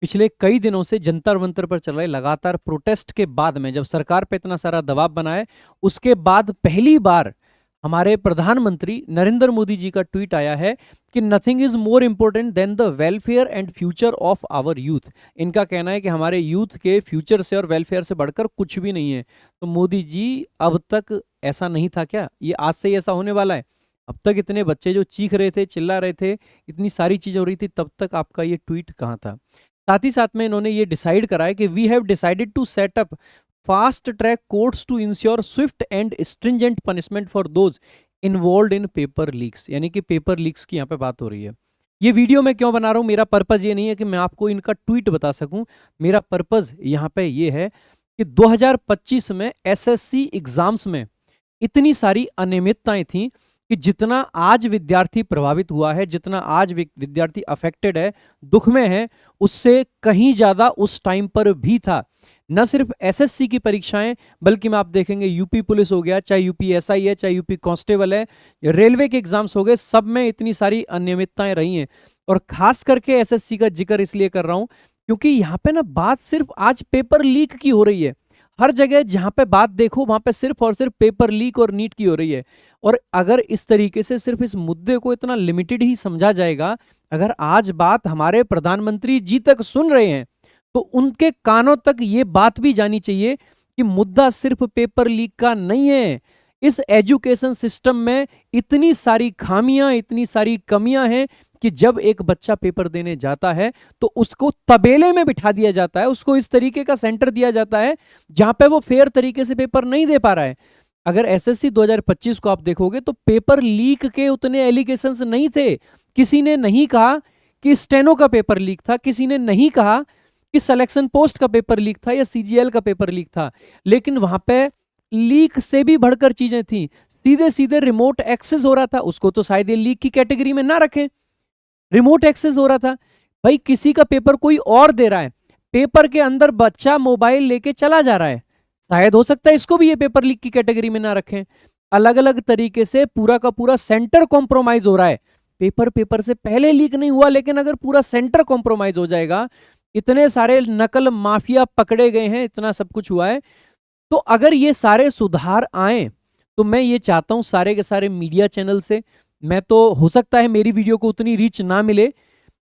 पिछले कई दिनों से जंतर मंतर पर चल रहे लगातार प्रोटेस्ट के बाद में जब सरकार पे इतना सारा दबाव बना है, उसके बाद पहली बार हमारे प्रधानमंत्री नरेंद्र मोदी जी का ट्वीट आया है कि nothing is more important than the welfare and future of our youth. इनका कहना है कि हमारे यूथ के फ्यूचर से और वेलफेयर से बढ़कर कुछ भी नहीं है। तो मोदी जी, अब तक ऐसा नहीं था क्या? ये आज से ही ऐसा होने वाला है? अब तक इतने बच्चे जो चीख रहे थे, चिल्ला रहे थे, इतनी सारी चीजें हो रही थी, तब तक आपका ये ट्वीट कहाँ था? साथ ही साथ में इन्होंने ये डिसाइड करा है कि we have decided to set up fast track courts to ensure swift and stringent punishment for those involved in paper leaks. यानी कि पेपर लीक्स की यहाँ पे बात हो रही है। ये वीडियो मैं क्यों बना रहा हूँ? मेरा पर्पज ये नहीं है कि मैं आपको इनका ट्वीट बता सकूं। मेरा पर्पज यहाँ पे ये है कि 2025 में एसएससी एग्जाम्स में इतनी सारी अनियमितताएं थी कि जितना आज विद्यार्थी प्रभावित हुआ है, जितना आज विद्यार्थी अफेक्टेड है, दुख में है, उससे कहीं ज्यादा उस टाइम पर भी था। न सिर्फ एसएससी की परीक्षाएं, बल्कि में आप देखेंगे यूपी पुलिस हो गया, चाहे यूपी एसआई है, चाहे यूपी कांस्टेबल है, रेलवे के एग्जाम्स हो गए, सब में इतनी सारी अनियमितताएं रही हैं। और खास करके एसएससी का जिक्र इसलिए कर रहा हूं क्योंकि यहाँ पे ना बात सिर्फ आज पेपर लीक की हो रही है। हर जगह जहां पे बात देखो वहां पे सिर्फ और सिर्फ पेपर लीक और नीट की हो रही है। और अगर इस तरीके से सिर्फ इस मुद्दे को इतना लिमिटेड ही समझा जाएगा, अगर आज बात हमारे प्रधानमंत्री जी तक सुन रहे हैं तो उनके कानों तक ये बात भी जानी चाहिए कि मुद्दा सिर्फ पेपर लीक का नहीं है। इस एजुकेशन सिस्टम में इतनी सारी खामियां, इतनी सारी कमियां हैं कि जब एक बच्चा पेपर देने जाता है तो उसको तबेले में बिठा दिया जाता है, उसको इस तरीके का सेंटर दिया जाता है जहां पे वो फेयर तरीके से पेपर नहीं दे पा रहा है। अगर एसएससी 2025 को आप देखोगे तो पेपर लीक के उतने एलिगेशंस नहीं थे। किसी ने नहीं कहा कि स्टेनो का पेपर लीक था, किसी ने नहीं कहा कि सिलेक्शन पोस्ट का पेपर लीक था या सीजीएल का पेपर लीक था, लेकिन वहां पे लीक से भी बढ़कर चीजें थी। सीधे सीधे रिमोट एक्सेस हो रहा था, उसको तो शायद ये लीक की कैटेगरी में ना रखें। रिमोट एक्सेस हो रहा था, भाई किसी का पेपर कोई और दे रहा है, पेपर के अंदर बच्चा मोबाइल लेके चला जा रहा है, शायद हो सकता है इसको भी ये पेपर लीक की कैटेगरी में ना रखें। अलग अलग तरीके से पूरा का पूरा सेंटर कॉम्प्रोमाइज हो रहा है। पेपर से पहले लीक नहीं हुआ, लेकिन अगर पूरा सेंटर कॉम्प्रोमाइज हो जाएगा, इतने सारे नकल माफिया पकड़े गए हैं, इतना सब कुछ हुआ है, तो अगर ये सारे सुधार आए तो मैं ये चाहता हूं सारे के सारे मीडिया चैनल से, मैं तो हो सकता है मेरी वीडियो को उतनी रीच ना मिले,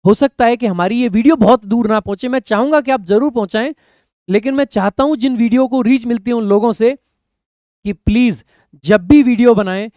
हो सकता है कि हमारी ये वीडियो बहुत दूर ना पहुंचे, मैं चाहूंगा कि आप जरूर पहुंचाएं, लेकिन मैं चाहता हूं जिन वीडियो को रीच मिलती है उन लोगों से कि प्लीज जब भी वीडियो बनाएं,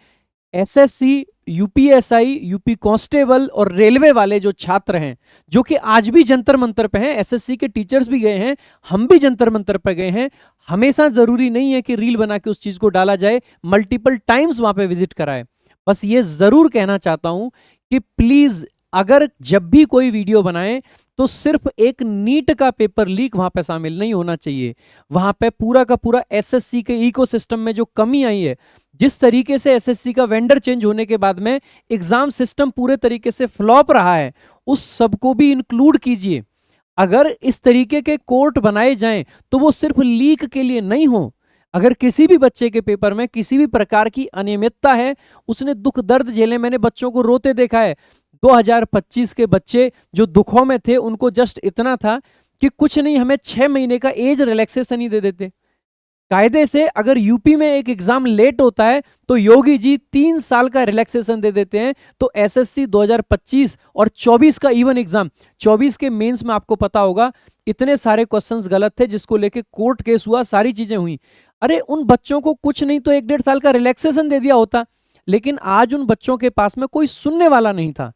एसएससी, यूपीएसआई, यूपी कांस्टेबल और रेलवे वाले जो छात्र हैं, जो कि आज भी जंतर मंतर पे हैं, एसएससी के टीचर्स भी गए हैं, हम भी जंतर मंतर पे गए हैं, हमेशा जरूरी नहीं है कि रील बना के उस चीज को डाला जाए, मल्टीपल टाइम्स वहां पे विजिट कराए। बस ये जरूर कहना चाहता हूं कि प्लीज अगर जब भी कोई वीडियो बनाए तो सिर्फ एक नीट का पेपर लीक वहां पे शामिल नहीं होना चाहिए। वहां पे पूरा का पूरा एसएससी के इकोसिस्टम में जो कमी आई है, जिस तरीके से एसएससी का वेंडर चेंज होने के बाद में एग्जाम सिस्टम पूरे तरीके से फ्लॉप रहा है, उस सबको भी इंक्लूड कीजिए। अगर इस तरीके के कोर्ट बनाए जाएं तो वो सिर्फ लीक के लिए नहीं हो। अगर किसी भी बच्चे के पेपर में किसी भी प्रकार की अनियमितता है, उसने दुख दर्द झेले, मैंने बच्चों को रोते देखा है। 2025 के बच्चे जो दुखों में थे, उनको जस्ट इतना था कि कुछ नहीं, हमें 6 महीने का एज रिलैक्सेशन ही दे देते। कायदे से अगर यूपी में एक एग्जाम लेट होता है तो योगी जी 3 साल का रिलैक्सेशन दे देते हैं। तो एसएससी 2025 और 24 का इवन एग्जाम, 24 के मेंस में आपको पता होगा इतने सारे क्वेश्चंस गलत थे जिसको लेके कोर्ट केस हुआ, सारी चीजें हुई। अरे उन बच्चों को कुछ नहीं तो 1-1.5 साल का रिलैक्सेशन दे दिया होता, लेकिन आज उन बच्चों के पास में कोई सुनने वाला नहीं था।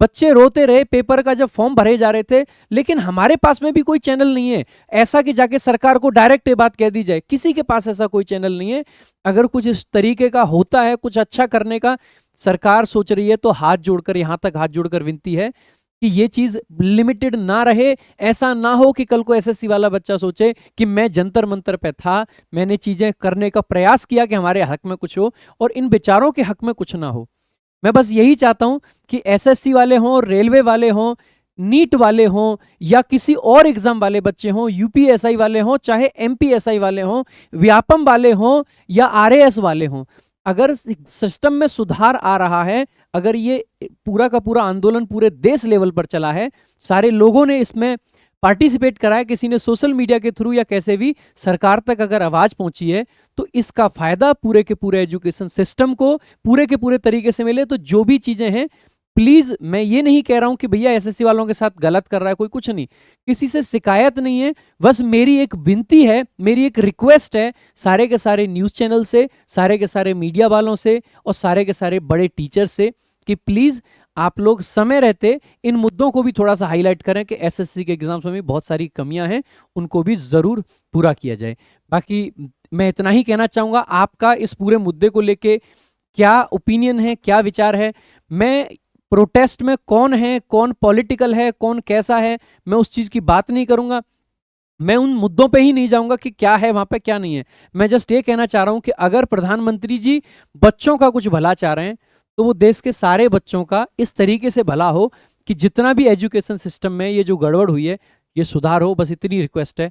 बच्चे रोते रहे पेपर का जब फॉर्म भरे जा रहे थे, लेकिन हमारे पास में भी कोई चैनल नहीं है ऐसा कि जाके सरकार को डायरेक्ट ये बात कह दी जाए। किसी के पास ऐसा कोई चैनल नहीं है। अगर कुछ इस तरीके का होता है, कुछ अच्छा करने का सरकार सोच रही है, तो हाथ जोड़कर, यहां तक हाथ जोड़कर विनती है कि ये चीज लिमिटेड ना रहे। ऐसा ना हो कि कल को एसएससी वाला बच्चा सोचे कि मैं जंतर मंतर पे था, मैंने चीजें करने का प्रयास किया कि हमारे हक में कुछ हो, और इन बेचारों के हक में कुछ ना हो। मैं बस यही चाहता हूं कि एसएससी वाले हों, रेलवे वाले हों, नीट वाले हों, या किसी और एग्जाम वाले बच्चे हों, यूपीएसआई वाले हों, चाहे एमपीएसआई वाले हों, व्यापम वाले हों या आरएएस वाले हों, अगर सिस्टम में सुधार आ रहा है, अगर ये पूरा का पूरा आंदोलन पूरे देश लेवल पर चला है, सारे लोगों ने इसमें पार्टिसिपेट करा है, किसी ने सोशल मीडिया के थ्रू या कैसे भी सरकार तक अगर आवाज पहुंची है, तो इसका फायदा पूरे के पूरे एजुकेशन सिस्टम को पूरे के पूरे तरीके से मिले। तो जो भी चीजें हैं, प्लीज, मैं ये नहीं कह रहा हूं कि भैया एसएससी वालों के साथ गलत कर रहा है कोई, कुछ नहीं, किसी से शिकायत नहीं है, बस मेरी एक विनती है, मेरी एक रिक्वेस्ट है सारे के सारे न्यूज चैनल से, सारे के सारे मीडिया वालों से और सारे के सारे बड़े टीचर से कि प्लीज आप लोग समय रहते इन मुद्दों को भी थोड़ा सा हाईलाइट करें कि एसएससी के एग्जाम्स में भी बहुत सारी कमियां हैं, उनको भी जरूर पूरा किया जाए। बाकी मैं इतना ही कहना चाहूंगा, आपका इस पूरे मुद्दे को लेके क्या ओपिनियन है, क्या विचार है? मैं प्रोटेस्ट में कौन है, कौन पॉलिटिकल है, कौन कैसा है, मैं उस चीज की बात नहीं करूंगा, मैं उन मुद्दों पे ही नहीं जाऊंगा कि क्या है वहां पे क्या नहीं है। मैं जस्ट ये कहना चाह रहा हूं कि अगर प्रधानमंत्री जी बच्चों का कुछ भला चाह रहे हैं, तो वो देश के सारे बच्चों का इस तरीके से भला हो कि जितना भी एजुकेशन सिस्टम में ये जो गड़बड़ हुई है, ये सुधार हो। बस इतनी रिक्वेस्ट है।